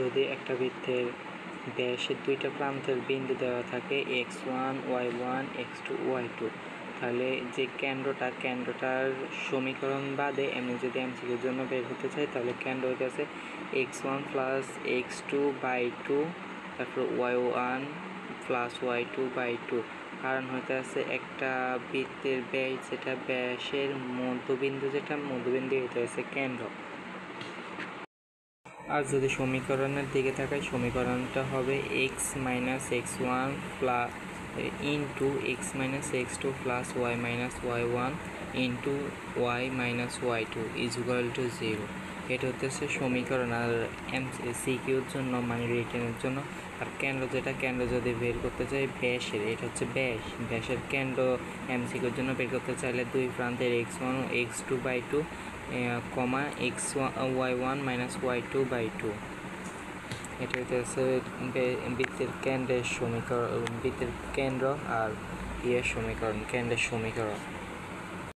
যদি একটা বৃত্তের ব্যাসের দুইটা প্রান্তের বিন্দু দেওয়া থাকে x1 y1 x2 y2, তাহলে যে কেন্দ্রটার সমীকরণ বাদে এমনি যদি এমসিকিউর জন্য বের করতে চাই, তাহলে কেন্দ্র হচ্ছে x1 প্লাস x2 বাই 2, তারপর y1 প্লাস y2 বাই 2। কারণ হতে আছে একটা বৃত্তের ব্যাস যেটা ব্যাসের মধ্যবিন্দু হতে আছে কেন্দ্র। আর যদি সমীকরণের দিকে তাকাই, সমীকরণটা হবে x minus x1 plus into x minus x2 plus y minus y1 into y minus y2 is equal to 0। এটা হচ্ছে সমীকরণ। আর এমসিকিউর জন্য মানে রিটেনের জন্য আর কেন্দ্র যদি বের করতে চাই ব্যাসের, এটা হচ্ছে ব্যাসের কেন্দ্র এমসিকিউর জন্য বের করতে চাইলে দুই প্রান্তের x1 ও x2 বাই 2 কমা y1 মাইনাস y2 বাই 2। এটা হচ্ছে বৃত্তের কেন্দ্রের সমীকরণ, বৃত্তের কেন্দ্র আর কেন্দ্রের সমীকরণ।